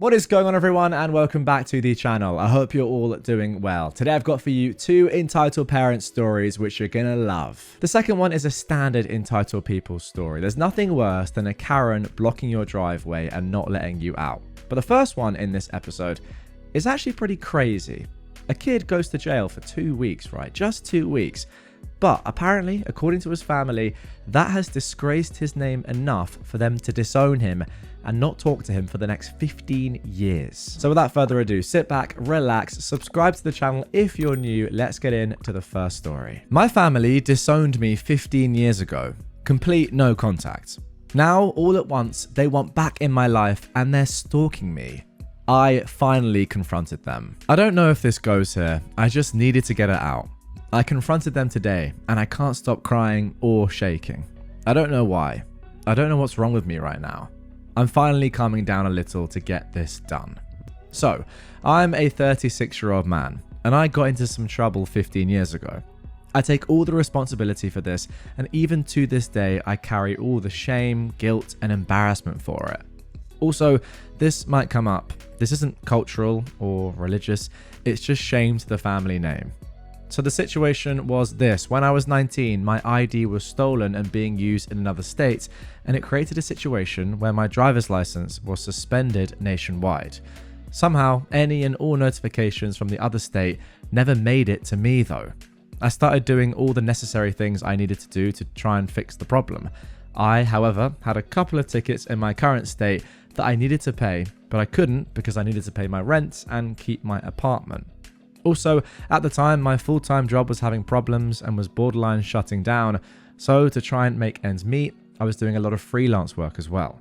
What is going on, everyone, and welcome back to the channel. I hope you're all doing well. Today I've got for you two entitled parent stories which you're gonna love. The second one is a standard entitled people story. There's nothing worse than a Karen blocking your driveway and not letting you out. But the first one in this episode is actually pretty crazy. A kid goes to jail for 2 weeks, right? Just 2 weeks. But apparently, according to his family, that has disgraced his name enough for them to disown him and not talk to him for the next 15 years. So without further ado, sit back, relax, subscribe to the channel if you're new. Let's get into the first story. My family disowned me 15 years ago. Complete no contact. Now, all at once, they want back in my life and they're stalking me. I finally confronted them. I don't know if this goes here. I just needed to get it out. I confronted them today and I can't stop crying or shaking. I don't know why. I don't know what's wrong with me right now. I'm finally calming down a little to get this done. So, I'm a 36-year-old man and I got into some trouble 15 years ago. I take all the responsibility for this, and even to this day I carry all the shame, guilt and embarrassment for it. Also, this might come up. This isn't cultural or religious, it's just shame to the family name. So the situation was this: when I was 19, my ID was stolen and being used in another state, and it created a situation where my driver's license was suspended nationwide. Somehow, any and all notifications from the other state never made it to me though. I started doing all the necessary things I needed to do to try and fix the problem. I, however, had a couple of tickets in my current state that I needed to pay, but I couldn't because I needed to pay my rent and keep my apartment. Also, at the time, my full-time job was having problems and was borderline shutting down, so to try and make ends meet, I was doing a lot of freelance work as well.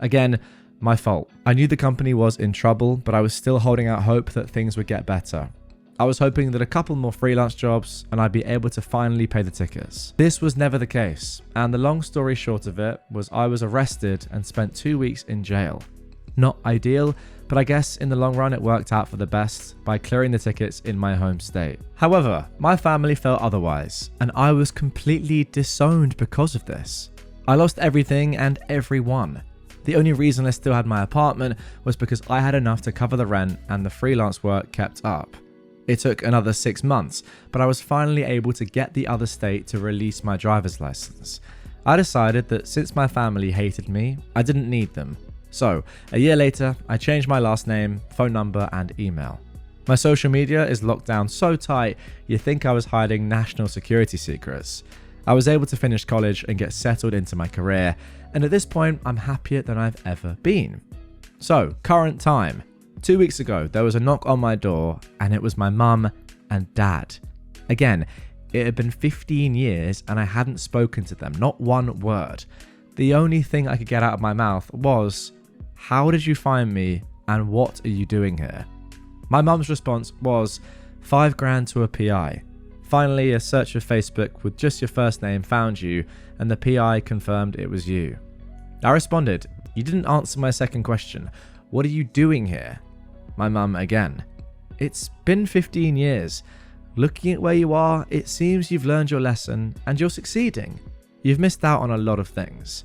Again, my fault. I knew the company was in trouble, but I was still holding out hope that things would get better. I was hoping that a couple more freelance jobs and I'd be able to finally pay the tickets. This was never the case, and the long story short of it was I was arrested and spent 2 weeks in jail. Not ideal, but I guess in the long run it worked out for the best by clearing the tickets in my home state. However, my family felt otherwise, and I was completely disowned because of this. I lost everything and everyone. The only reason I still had my apartment was because I had enough to cover the rent and the freelance work kept up. It took another 6 months, but I was finally able to get the other state to release my driver's license. I decided that since my family hated me, I didn't need them. So, a year later, I changed my last name, phone number and email. My social media is locked down so tight, you'd think I was hiding national security secrets. I was able to finish college and get settled into my career, and at this point, I'm happier than I've ever been. So, current time. 2 weeks ago, there was a knock on my door, and it was my mum and dad. Again, it had been 15 years and I hadn't spoken to them, not one word. The only thing I could get out of my mouth was, "How did you find me and what are you doing here?" My mum's response was, $5,000 to a PI. Finally, a search of Facebook with just your first name found you and the PI confirmed it was you. I responded, "You didn't answer my second question. What are you doing here?" My mum again, "It's been 15 years. Looking at where you are, it seems you've learned your lesson and you're succeeding. You've missed out on a lot of things."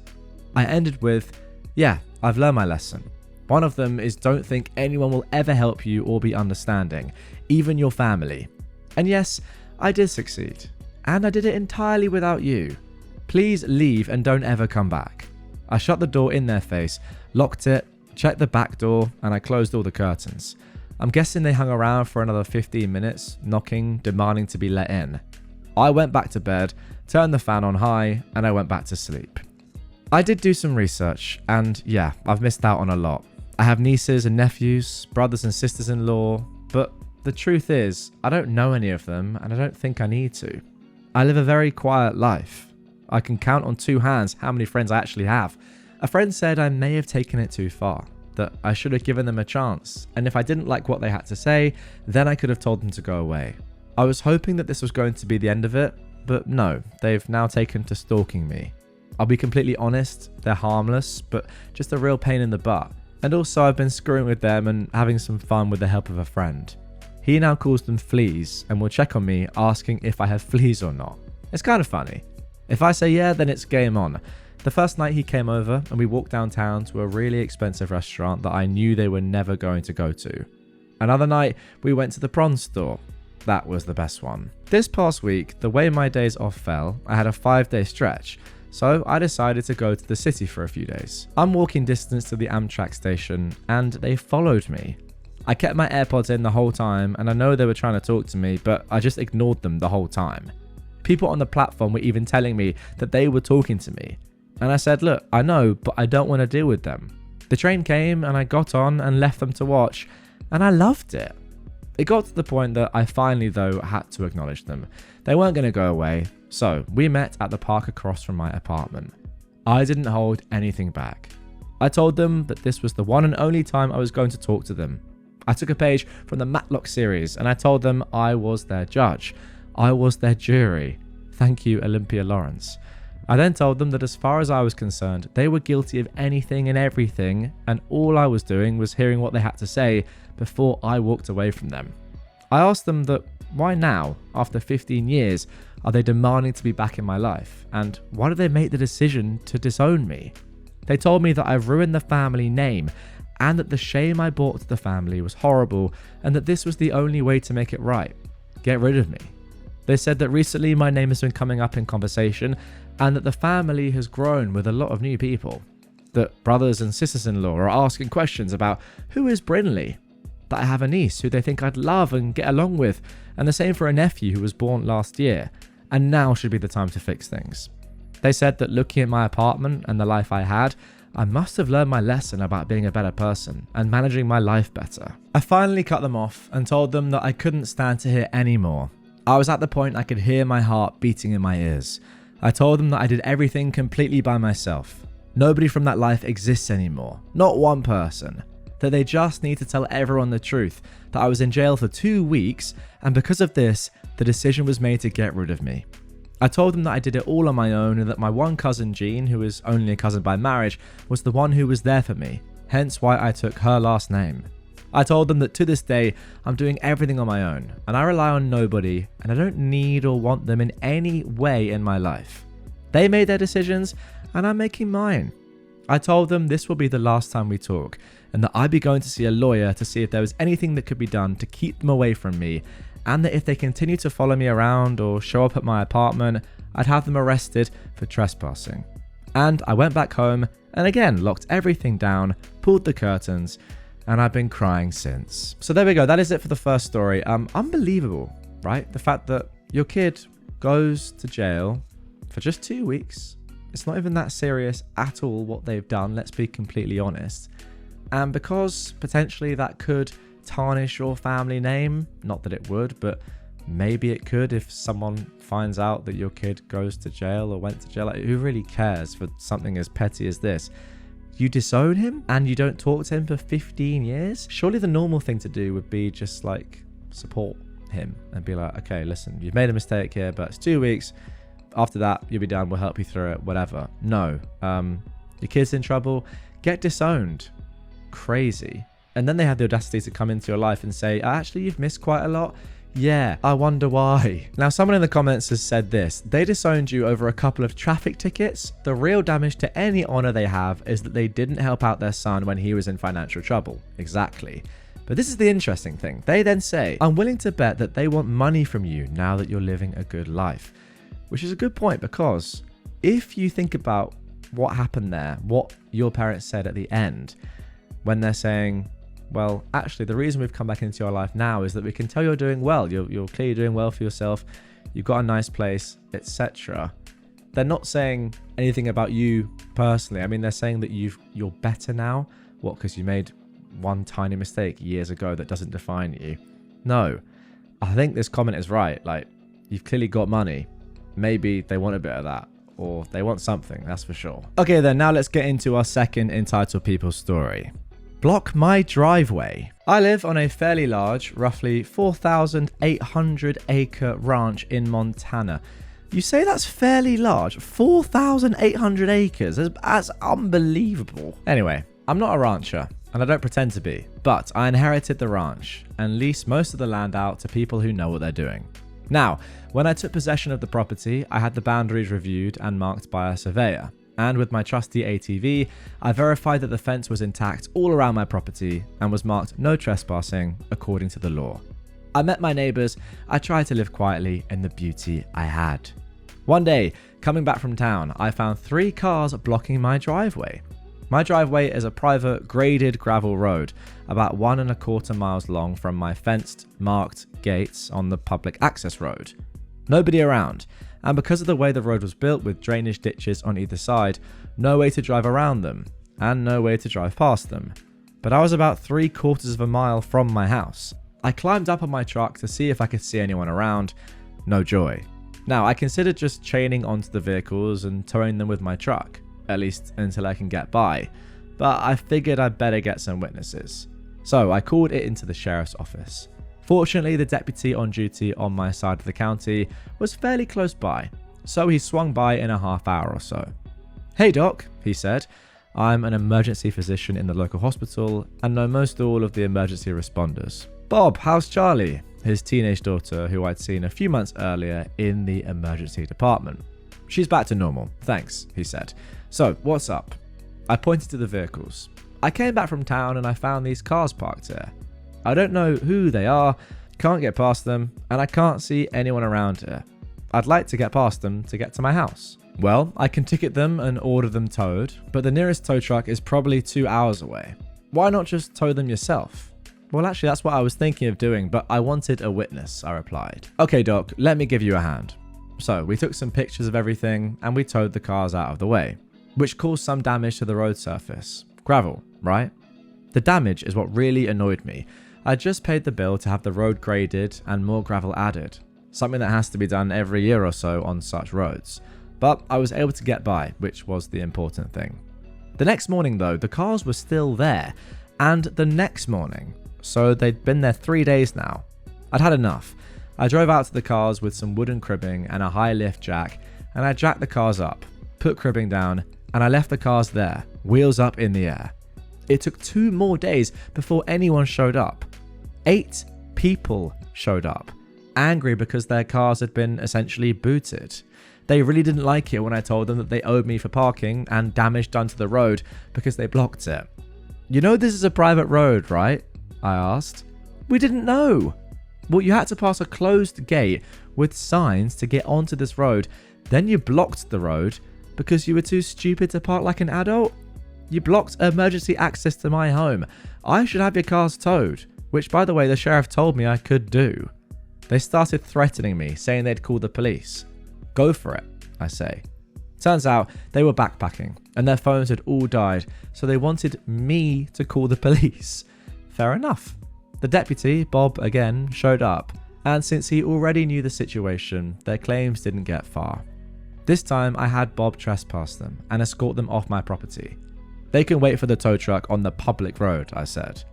I ended with, "Yeah, I've learned my lesson. One of them is don't think anyone will ever help you or be understanding, even your family. And yes, I did succeed. And I did it entirely without you. Please leave and don't ever come back." I shut the door in their face, locked it, checked the back door, and I closed all the curtains. I'm guessing they hung around for another 15 minutes, knocking, demanding to be let in. I went back to bed, turned the fan on high, and I went back to sleep. I did do some research, and yeah, I've missed out on a lot. I have nieces and nephews, brothers and sisters-in-law, but the truth is, I don't know any of them, and I don't think I need to. I live a very quiet life. I can count on 2 hands how many friends I actually have. A friend said I may have taken it too far, that I should have given them a chance, and if I didn't like what they had to say, then I could have told them to go away. I was hoping that this was going to be the end of it, but no, they've now taken to stalking me. I'll be completely honest, they're harmless, but just a real pain in the butt. And also I've been screwing with them and having some fun with the help of a friend. He now calls them fleas and will check on me asking if I have fleas or not. It's kind of funny. If I say yeah, then it's game on. The first night he came over and we walked downtown to a really expensive restaurant that I knew they were never going to go to. Another night, we went to the prawn store. That was the best one. This past week, the way my days off fell, I had a 5-day stretch, so I decided to go to the city for a few days. I'm walking distance to the Amtrak station and they followed me. I kept my AirPods in the whole time and I know they were trying to talk to me, but I just ignored them the whole time. People on the platform were even telling me that they were talking to me. And I said, look, I know, but I don't want to deal with them. The train came and I got on and left them to watch, and I loved it. It got to the point that I finally, though, had to acknowledge them. They weren't going to go away, so we met at the park across from my apartment. I didn't hold anything back. I told them that this was the one and only time I was going to talk to them. I took a page from the Matlock series and I told them I was their judge. I was their jury. Thank you, Olympia Lawrence. I then told them that as far as I was concerned, they were guilty of anything and everything, and all I was doing was hearing what they had to say before I walked away from them. I asked them that why now, after 15 years, are they demanding to be back in my life, and why did they make the decision to disown me? They told me that I've ruined the family name, and that the shame I brought to the family was horrible, and that this was the only way to make it right. Get rid of me. They said that recently my name has been coming up in conversation and that the family has grown with a lot of new people. That brothers and sisters-in-law are asking questions about who is Brinley. That I have a niece who they think I'd love and get along with, and the same for a nephew who was born last year, and now should be the time to fix things. They said that looking at my apartment and the life I had, I must have learned my lesson about being a better person and managing my life better. I finally cut them off and told them that I couldn't stand to hear any more. I was at the point I could hear my heart beating in my ears. I told them that I did everything completely by myself. Nobody from that life exists anymore. Not one person. That they just need to tell everyone the truth. That I was in jail for 2 weeks, and because of this, the decision was made to get rid of me. I told them that I did it all on my own and that my one cousin Jean, who is only a cousin by marriage, was the one who was there for me. Hence why I took her last name. I told them that to this day, I'm doing everything on my own, and I rely on nobody, and I don't need or want them in any way in my life. They made their decisions, and I'm making mine. I told them this will be the last time we talk, and that I'd be going to see a lawyer to see if there was anything that could be done to keep them away from me, and that if they continue to follow me around or show up at my apartment, I'd have them arrested for trespassing. And I went back home, and again locked everything down, pulled the curtains, and I've been crying since. So there we go. That is it for the first story. Unbelievable, right? The fact that your kid goes to jail for just 2 weeks. It's not even that serious at all what they've done. Let's be completely honest. And because potentially that could tarnish your family name, not that it would, but maybe it could if someone finds out that your kid goes to jail or went to jail. Like, who really cares for something as petty as this? You disown him and you don't talk to him for 15 years? Surely the normal thing to do would be just like support him and be like, okay, listen, you've made a mistake here, but it's 2 weeks. After that, you'll be done. We'll help you through it, whatever. No. Your kid's in trouble. Get disowned. Crazy. And then they had the audacity to come into your life and say, actually, you've missed quite a lot. Yeah, I wonder why. Now, someone in the comments has said this. They disowned you over a couple of traffic tickets. The real damage to any honor they have is that they didn't help out their son when he was in financial trouble. Exactly. But this is the interesting thing. They then say, I'm willing to bet that they want money from you now that you're living a good life. Which is a good point, because if you think about what happened there, what your parents said at the end, when they're saying, well, actually, the reason we've come back into your life now is that we can tell you're doing well. You're clearly doing well for yourself. You've got a nice place, etc. They're not saying anything about you personally. I mean, they're saying that you're better now. What, because you made one tiny mistake years ago that doesn't define you? No. I think this comment is right. Like, you've clearly got money. Maybe they want a bit of that, or they want something, that's for sure. Okay, then now let's get into our second entitled people story. Block my driveway. I live on a fairly large, roughly 4,800 acre ranch in Montana. You say that's fairly large? 4,800 acres? That's unbelievable. Anyway, I'm not a rancher, and I don't pretend to be, but I inherited the ranch and leased most of the land out to people who know what they're doing. Now, when I took possession of the property, I had the boundaries reviewed and marked by a surveyor. and with my trusty ATV, I verified that the fence was intact all around my property and was marked no trespassing according to the law. I met my neighbours, I tried to live quietly in the beauty I had. One day, coming back from town, I found 3 cars blocking my driveway. My driveway is a private, graded gravel road, about 1.25 miles long from my fenced, marked gates on the public access road. Nobody around, and because of the way the road was built with drainage ditches on either side, no way to drive around them, and no way to drive past them. But I was about 3/4 mile from my house. I climbed up on my truck to see if I could see anyone around. No joy. Now, I considered just chaining onto the vehicles and towing them with my truck, at least until I can get by, but I figured I'd better get some witnesses. So I called it into the sheriff's office. Fortunately, the deputy on duty on my side of the county was fairly close by, so he swung by in a half hour or so. "Hey doc," he said, "I'm an emergency physician in the local hospital and know most all of the emergency responders. Bob, how's Charlie?" His teenage daughter, who I'd seen a few months earlier in the emergency department. "She's back to normal, thanks," he said. "So, what's up?" I pointed to the vehicles. "I came back from town and I found these cars parked here. I don't know who they are, can't get past them, and I can't see anyone around here. I'd like to get past them to get to my house." "Well, I can ticket them and order them towed, but the nearest tow truck is probably 2 hours away. Why not just tow them yourself?" "Well, actually, that's what I was thinking of doing, but I wanted a witness," I replied. "Okay, doc, let me give you a hand." So we took some pictures of everything and we towed the cars out of the way, which caused some damage to the road surface. Gravel, right? The damage is what really annoyed me. I just paid the bill to have the road graded and more gravel added, something that has to be done every year or so on such roads. But I was able to get by, which was the important thing. The next morning though, the cars were still there, and the next morning, so they'd been there 3 days now. I'd had enough. I drove out to the cars with some wooden cribbing and a high lift jack, and I jacked the cars up, put cribbing down, and I left the cars there, wheels up in the air. It took 2 more days before anyone showed up. 8 people showed up, angry because their cars had been essentially booted. They really didn't like it when I told them that they owed me for parking and damage done to the road because they blocked it. "You know this is a private road, right?" I asked. "We didn't know." "Well, you had to pass a closed gate with signs to get onto this road, then you blocked the road because you were too stupid to park like an adult. You blocked emergency access to my home. I should have your cars towed," which, by the way, the sheriff told me I could do. They started threatening me, saying they'd call the police. "Go for it," I say. Turns out they were backpacking and their phones had all died, so they wanted me to call the police. Fair enough. The deputy, Bob, again, showed up, and since he already knew the situation, their claims didn't get far. This time I had Bob trespass them and escort them off my property. "They can wait for the tow truck on the public road," I said.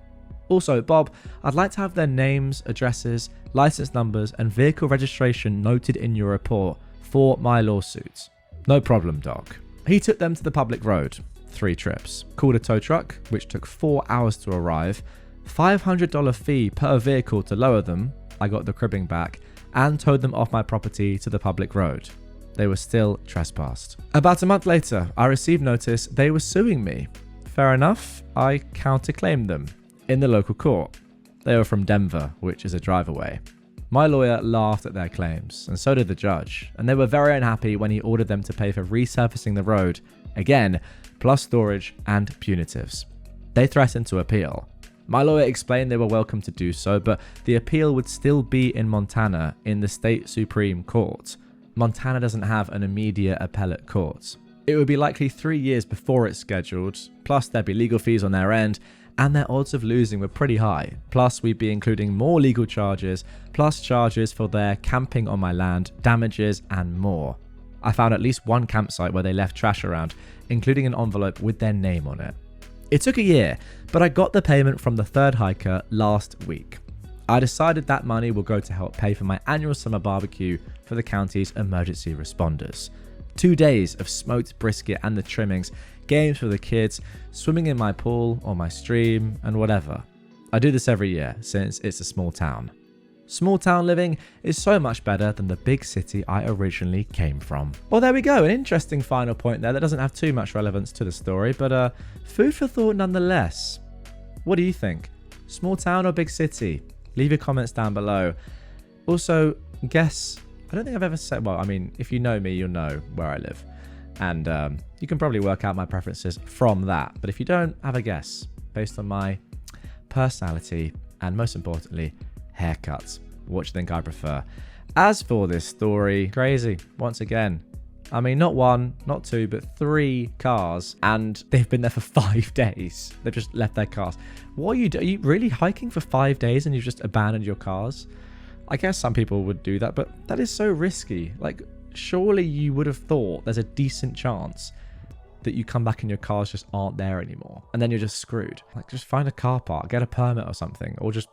"Also, Bob, I'd like to have their names, addresses, license numbers, and vehicle registration noted in your report for my lawsuit." "No problem, doc." He took them to the public road, 3 trips, called a tow truck, which took 4 hours to arrive, $500 fee per vehicle to lower them, I got the cribbing back, and towed them off my property to the public road. They were still trespassed. About a month later, I received notice they were suing me. Fair enough, I counterclaimed them in the local court. They were from Denver, which is a drive away. My lawyer laughed at their claims, and so did the judge, and they were very unhappy when he ordered them to pay for resurfacing the road, again, plus storage and punitives. They threatened to appeal. My lawyer explained they were welcome to do so, but the appeal would still be in Montana in the state Supreme Court. Montana doesn't have an immediate appellate court. It would be likely 3 years before it's scheduled, plus there'd be legal fees on their end, and their odds of losing were pretty high. Plus we'd be including more legal charges, plus charges for their camping on my land, damages, and more. I found at least one campsite where they left trash around, including an envelope with their name on it. It took a year, but I got the payment from the third hiker last week. I decided that money will go to help pay for my annual summer barbecue for the county's emergency responders. 2 days of smoked brisket and the trimmings, games for the kids, swimming in my pool or my stream, and whatever. I do this every year since it's a small town. Small town living is so much better than the big city I originally came from. Well, there we go. An interesting final point there that doesn't have too much relevance to the story, but food for thought nonetheless. What do you think? Small town or big city? Leave your comments down below. Also, guess, I don't think I've ever said, well, I mean, if you know me, you'll know where I live. And you can probably work out my preferences from that. But if you don't, have a guess based on my personality and most importantly, haircuts. What do you think I prefer? As for this story, crazy. Once again, I mean, not one, not two, but 3 cars, and they've been there for 5 days. They've just left their cars. What are you doing? Are you really hiking for 5 days and you've just abandoned your cars? I guess some people would do that, but that is so risky. Like, surely you would have thought there's a decent chance that you come back and your cars just aren't there anymore, and then you're just screwed. Like, just find a car park, get a permit or something, or just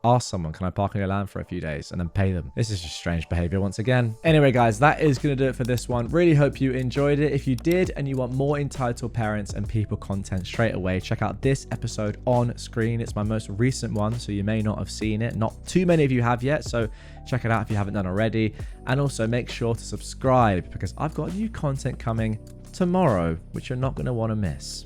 ask someone, can I park on your land for a few days, and then pay them. This is just strange behavior once again. Anyway, guys, that is going to do it for this one. Really hope you enjoyed it. If you did and you want more entitled parents and people content straight away, check out this episode on screen. It's my most recent one, so you may not have seen it. Not too many of you have yet, so check it out if you haven't done already. And also make sure to subscribe, because I've got new content coming tomorrow, which you're not going to want to miss.